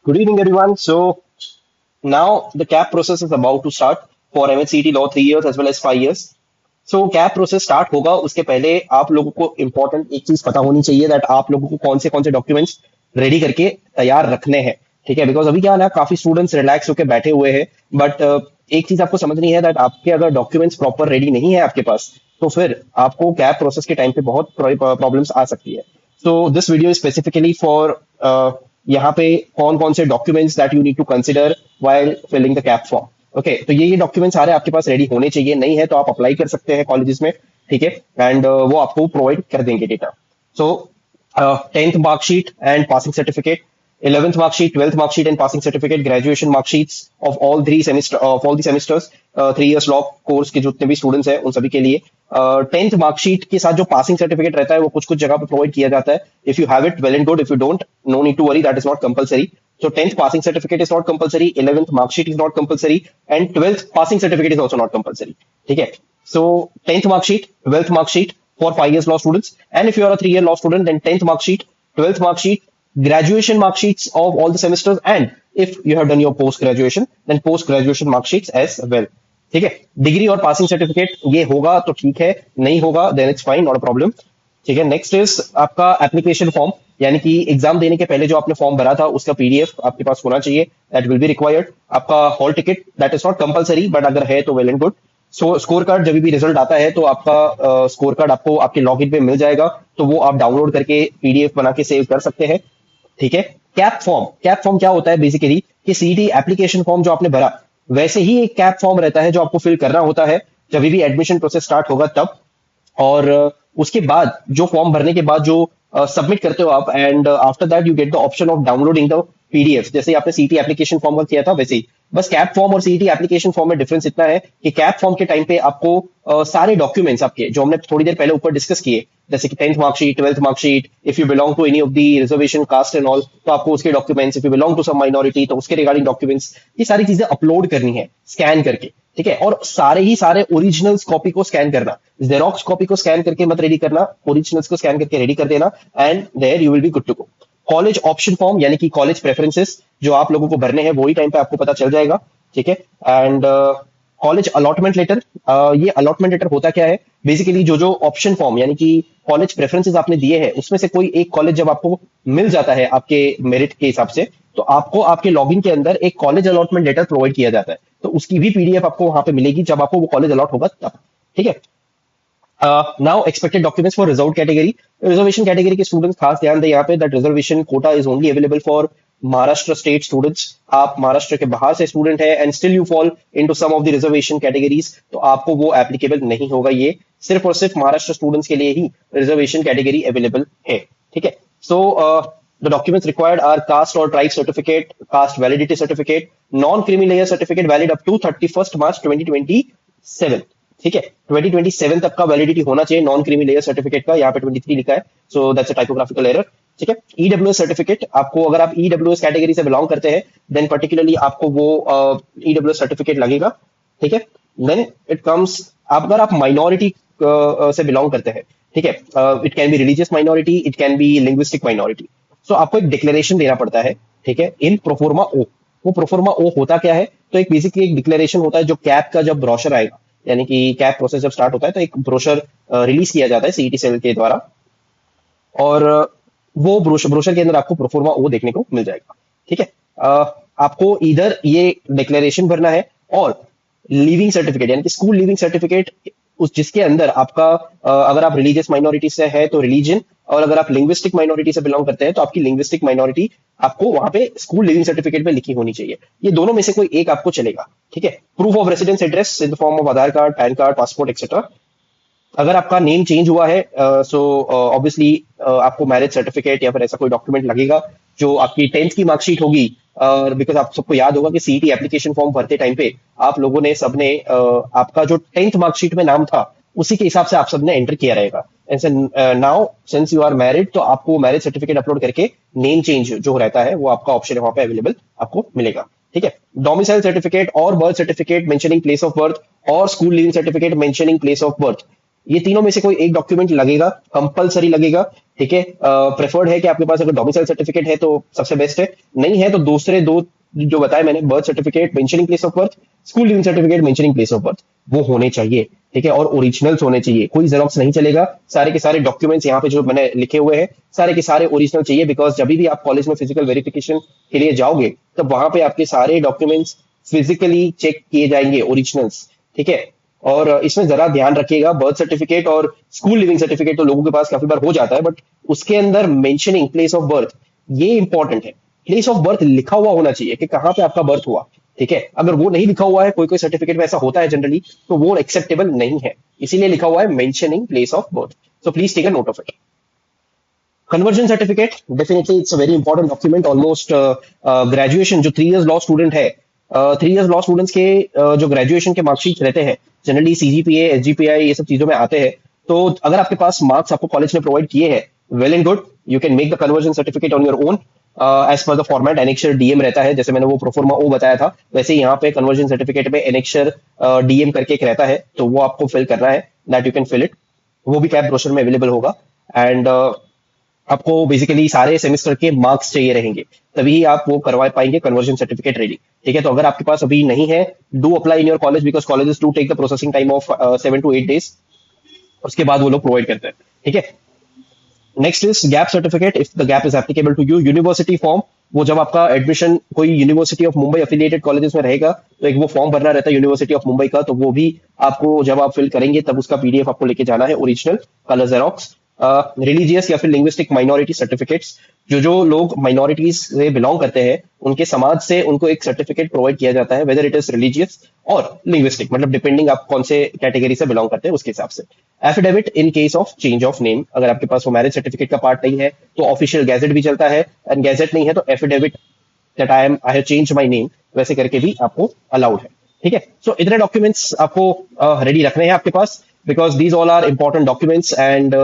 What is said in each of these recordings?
Good evening, everyone. So now the CAP process is about to start for MHCT Law 3 years as well as 5 years. So cap process start होगा उसके पहले आप लोगों को important एक चीज पता होनी चाहिए दैट आप लोगों को कौन से डॉक्यूमेंट्स रेडी करके तैयार रखने हैं। ठीक है, बिकॉज अभी क्या है ना, काफी स्टूडेंट्स रिलैक्स होकर बैठे हुए हैं। बट एक चीज आपको समझनी है दैट आपके अगर डॉक्यूमेंट्स प्रॉपर रेडी नहीं है आपके पास, तो फिर आपको कैप प्रोसेस के टाइम पे बहुत प्रॉब्लम्स आ सकती है। So this video is specifically for यहाँ पे कौन कौन से documents that you need to consider while filling the CAP form. Okay, तो ये डॉक्यूमेंट सारे आपके पास रेडी होने चाहिए, नहीं है तो आप अप्लाई कर सकते हैं कॉलेजेस में। ठीक है, एंड वो आपको प्रोवाइड कर देंगे data. So 10th marksheet and passing certificate, 11th marksheet, 12th marksheet and passing certificate, graduation marksheets of all three semester of all the semesters, 3 years law course के जितने भी स्टूडेंट्स हैं उन सभी के लिए। 10th मार्कशीट के साथ जो पासिंग सर्टिफिकेट रहता है वो कुछ कुछ जगह पे प्रोवाइड किया जाता है। If you have it, well and good. If you don't, no need to worry, that is not compulsory. So 10th passing certificate is not compulsory, 11th mark sheet is not compulsory, and 12th passing certificate is also not compulsory. ठीक है, so 10th mark sheet, 12th mark sheet for 5 years law students, and if you are a 3 year law student, then 10th mark sheet, 12th mark sheet, graduation mark sheets of all the semesters, and if you have done your post graduation, then post graduation mark sheets as well. ठीक है, degree और passing certificate ये होगा तो ठीक है, नहीं होगा then it's fine, not a problem. ठीक है, नेक्स्ट इज आपका एप्लीकेशन फॉर्म, यानी कि एग्जाम देने के पहले जो आपने फॉर्म भरा था उसका पीडीएफ आपके पास होना चाहिए, दैट विल बी रिक्वायर्ड। आपका hall ticket, that is not compulsory, but अगर है तो well and good. So score card, जब भी रिजल्ट आता है तो आपका स्कोर कार्ड आपको आपके लॉगिन पे मिल जाएगा, तो वो आप डाउनलोड करके पीडीएफ बना के सेव कर सकते हैं। ठीक है, कैप फॉर्म क्या होता है बेसिकली कि सीईटी एप्लीकेशन फॉर्म जो आपने भरा वैसे ही एक कैप फॉर्म रहता है जो आपको फिल करना होता है जब भी एडमिशन प्रोसेस स्टार्ट होगा तब। और उसके बाद जो फॉर्म भरने के बाद जो सबमिट करते हो आप, and after that you get the option of downloading the PDF, जैसे आपने सीटी एप्लीकेशन फॉर्म का किया था वैसे ही। बस कैप फॉर्म और सीटी एप्लीकेशन फॉर्म में डिफरेंस इतना है कि कैप फॉर्म के टाइम पे आपको सारे डॉक्यूमेंट्स आपके जो हमने थोड़ी देर पहले ऊपर डिस्कस किए, जैसे कि 10th marksheet, 12th marksheet, if you belong to any of the reservation caste and all तो आपको उसके documents, if you belong to some minority तो उसके रिगार्डिंग डॉक्यूमेंट्स, ये सारी चीजें अपलोड करनी है स्कैन करके। ठीक है, और सारे ओरिजिनल्स कॉपी को स्कैन करना, जेरोक्स कॉपी को स्कैन करके मत रेडी करना, ओरिजिनल्स को स्कैन करके रेडी कर देना, and there you will be good to go. College option form यानी कि कॉलेज प्रेफरेंसेस जो आप लोगों को भरने हैं वही टाइम पे आपको पता चल जाएगा। ठीक है, एंड कॉलेज अलॉटमेंट लेटर, ये अलॉटमेंट लेटर होता क्या है बेसिकली, जो जो ऑप्शन फॉर्म यानी कि कॉलेज प्रेफरेंसेस आपने दिए हैं उसमें से कोई एक कॉलेज जब आपको मिल जाता है आपके मेरिट के हिसाब से, तो आपको आपके लॉगिन के अंदर एक कॉलेज अलॉटमेंट लेटर प्रोवाइड किया जाता है, तो उसकी भी पीडीएफ आपको वहां पे मिलेगी जब आपको वो कॉलेज अलॉट होगा तब। ठीक है, now expected documents for reserve category, reservation category के स्टूडेंट्स खास ध्यान दें यहाँ पे that reservation quota is only available for Maharashtra state students. आप महाराष्ट्र के बाहर से स्टूडेंट है and still you fall into some of the reservation categories, तो आपको वो एप्लीकेबल नहीं होगा। ये सिर्फ और सिर्फ महाराष्ट्र स्टूडेंट्स के लिए ही रिजर्वेशन कैटेगरी अवेलेबल है। ठीक है, सो the documents required are caste or tribe certificate, caste validity certificate, non-creamy layer certificate valid up to 31st March 2027। ठीक है, 2027 तक का वैलिडिटी होना चाहिए नॉन क्रीमी लेयर सर्टिफिकेट का, यहाँ पे 23 लिखा है, so that's a typographical error. ठीक है, ईडब्ल्यूएस सर्टिफिकेट, आपको अगर आप ईडब्ल्यूएस कैटेगरी से बिलोंग करते हैं देन पर्टिकुलरली आपको वो ईडब्ल्यूएस सर्टिफिकेट लगेगा। ठीक है, देन इट कम्स, अगर आप माइनॉरिटी से बिलोंग करते हैं, ठीक है, it can be religious minority, it can be linguistic minority, so आपको एक डिक्लेरेशन देना पड़ता है। ठीक है, इन प्रोफोर्मा ओ, वो प्रोफोर्मा ओ होता क्या है, तो एक बेसिकली एक डिक्लेरेशन होता है जो कैप का जब ब्रोशर आएगा, यानी कि कैप प्रोसेस जब स्टार्ट होता है तो एक ब्रोशर रिलीज किया जाता है सीईटी सेल के द्वारा, और वो ब्रोशर के अंदर आपको प्रोफोर्मा ओ देखने को मिल जाएगा। ठीक है, आपको इधर ये डिक्लेरेशन भरना है और लिविंग सर्टिफिकेट यानी कि स्कूल लिविंग सर्टिफिकेट, उस जिसके अंदर आपका अगर आप रिलीजियस माइनॉरिटी से है तो रिलीजन, और अगर आप लिंग्विस्टिक माइनॉरिटी से बिलोंग करते हैं तो आपकी लिंग्विस्टिक माइनॉरिटी आपको वहां पे स्कूल लिविंग सर्टिफिकेट पे लिखी होनी चाहिए। ये दोनों में से कोई एक आपको चलेगा। ठीक है, proof of residence address in the form of Aadhaar card, pan card, passport etcetera. अगर आपका नेम चेंज हुआ है सो ऑब्वियसली आपको मैरिज सर्टिफिकेट या फिर ऐसा कोई डॉक्यूमेंट लगेगा जो आपकी 10th की मार्कशीट होगी, और बिकॉज आप सबको याद होगा कि सीईटी एप्लीकेशन फॉर्म भरते टाइम पे आप लोगों ने सबने आपका जो 10th मार्कशीट में नाम था उसी के हिसाब से आप सबने एंटर किया रहेगा। Now since you are married तो आपको मैरिज सर्टिफिकेट अपलोड करके नेम चेंज जो रहता है वो आपका ऑप्शन है वहां पे अवेलेबल आपको मिलेगा। ठीक है, डोमिसाइल सर्टिफिकेट और birth certificate mentioning place of birth और school leaving certificate mentioning place of birth, ये तीनों में से कोई एक डॉक्यूमेंट लगेगा, कंपलसरी लगेगा। ठीक है, प्रेफर्ड है कि आपके पास अगर डोमिसाइल सर्टिफिकेट है तो सबसे बेस्ट है, नहीं है तो दूसरे दो जो बताए मैंने, birth certificate mentioning place of birth, school leaving certificate mentioning place of birth, वो होने चाहिए। ठीक है, और ओरिजिनल्स होने चाहिए, कोई जेरोक्स नहीं चलेगा। सारे के सारे डॉक्यूमेंट्स यहाँ पे जो मैंने लिखे हुए हैं सारे के सारे ओरिजिनल चाहिए, बिकॉज जब भी आप कॉलेज में फिजिकल वेरिफिकेशन के लिए जाओगे तब वहां पे आपके सारे डॉक्यूमेंट्स फिजिकली चेक किए जाएंगे, ओरिजिनल्स। ठीक है, और इसमें जरा ध्यान रखिएगा, बर्थ सर्टिफिकेट और स्कूल लिविंग सर्टिफिकेट तो लोगों के पास काफी बार हो जाता है, बट उसके अंदर मेंशनिंग प्लेस ऑफ बर्थ ये इंपॉर्टेंट है। प्लेस ऑफ बर्थ लिखा हुआ होना चाहिए कि कहाँ पे आपका बर्थ हुआ। ठीक है, अगर वो नहीं लिखा हुआ है, कोई कोई सर्टिफिकेट में ऐसा होता है जनरली, तो वो एक्सेप्टेबल नहीं है, इसीलिए लिखा हुआ है mentioning place of birth. So please take a note of it. Conversion certificate, definitely it's a very important document. Almost graduation जो 3 इयर्स लॉ स्टूडेंट है, 3 इयर्स लॉ स्टूडेंट्स के जो ग्रेजुएशन के मार्कशीट रहते हैं जनरली सीजीपीए एसजीपीआई ये सब चीजों में आते हैं। तो अगर आपके पास मार्क्स आपको कॉलेज ने प्रोवाइड किए हैं, well and good, you can make the conversion certificate on your own as per the format. Annexure DM रहता है, जैसे मैंने वो प्रोफॉर्मा ओ बताया था, वैसे ही यहाँ पे कन्वर्जन सर्टिफिकेट में एनेक्शर डीएम करके एक रहता है, तो वो आपको फिल करना है, that you can fill it. वो भी कैप ब्रोशर में अवेलेबल होगा। एंड आपको बेसिकली सारे सेमेस्टर के मार्क्स चाहिए रहेंगे, तभी आप वो करवा पाएंगे कन्वर्जन सर्टिफिकेट रेडी। ठीक है, तो अगर आपके पास अभी नहीं है, do apply in your college, because colleges do take the processing time of 7 to 8 days, उसके बाद वो लोग प्रोवाइड करते हैं। ठीक है, next is gap certificate, if the gap is applicable to you. University form, वो जब आपका एडमिशन कोई university of Mumbai affiliated colleges में रहेगा तो एक वो फॉर्म भरना रहता है यूनिवर्सिटी ऑफ मुंबई का, तो वो भी आपको जब आप फिल करेंगे तब उसका पीडीएफ आपको लेके जाना है, ओरिजिनल कलर जेरोक्स। रिलीजियस या फिर लिंग्विस्टिक माइनॉरिटी सर्टिफिकेट्स, जो जो लोग माइनॉरिटीज से बिलोंग करते हैं उनके समाज से उनको एक सर्टिफिकेट प्रोवाइड किया जाता है, वेदर इट इज रिलीजियस और लिंग्विस्टिक, मतलब डिपेंडिंग आप कौन से कैटेगरी से बिलोंग करते हैं उसके हिसाब से। Affidavit in case of change of name, अगर आपके पास वो मैरिज सर्टिफिकेट का पार्ट नहीं है तो ऑफिशियल गैजेट भी चलता है, एंड गैजेट नहीं है तो affidavit that I have change my name, वैसे करके भी आपको अलाउड है। ठीक है, सो इतने डॉक्यूमेंट्स आपको रेडी रखने हैं आपके पास, because these all are important documents, and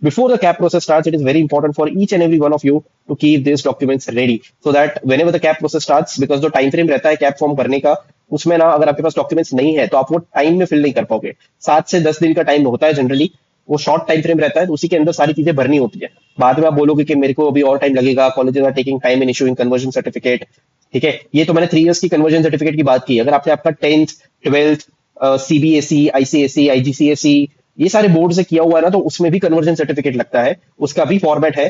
before the cap process starts it is very important for each and every one of you to keep these documents ready, so that whenever the cap process starts, because जो time frame रहता है cap form भरने का, उसमें ना अगर आपके पास documents नहीं है तो आप वो टाइम में फिल नहीं कर पाओगे। 7 से 10 दिन का टाइम होता है जनरली, वो शॉर्ट टाइम फ्रेम रहता है, तो उसी के अंदर सारी चीजें भरनी होती है। बाद में आप बोलोगे कि मेरे को अभी और टाइम लगेगा, colleges are taking time in issuing conversion certificate. ठीक है, ये तो मैंने 3 इयर्स की कन्वर्जन सर्टिफिकेट की बात की। अगर आपने आपका 10th 12th CBSE ICSE IGCSE ये सारे बोर्ड से किया हुआ है ना, तो उसमें भी कन्वर्जन सर्टिफिकेट लगता है, उसका भी फॉर्मेट है।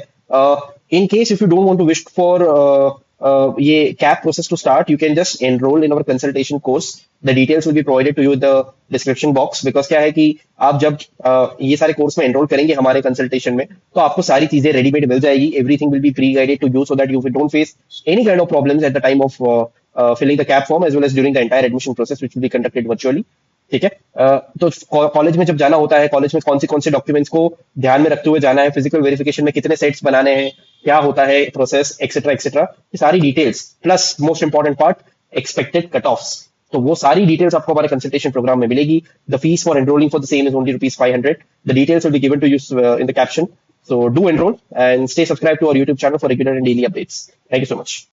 In case if you don't want to wish for ये CAP process to start, you can just enrol in our consultation course, the details will be provided to you the description box. Because क्या है कि आप जब ये सारे course में enrol करेंगे हमारे कंसल्टेशन में, तो आपको सारी चीजें रेडीमेड मिल जाएगी, everything will be pre guided to you, so that you don't face any kind of problems at the time of filling the cap form as well as during the entire admission process which will be conducted virtually। ठीक है, तो college में जब जाना होता है, college में कौन से डॉक्यूमेंट्स को ध्यान में रखते हुए जाना है, फिजिकल वेरिफिकेशन में कितने सेट्स बनाने हैं, क्या होता है प्रोसेस, एक्सेट्रा एक्सेट्रा, ये सारी details, plus most important part expected cut offs, तो वो सारी डिटेल्स आपको हमारे कंसल्टेशन प्रोग्राम में मिलेगी। The fees for enrolling for the same is only ₹500। The details will be given to you in the caption, so do enroll and stay subscribed to our YouTube channel for regular and daily updates। Thank you so much।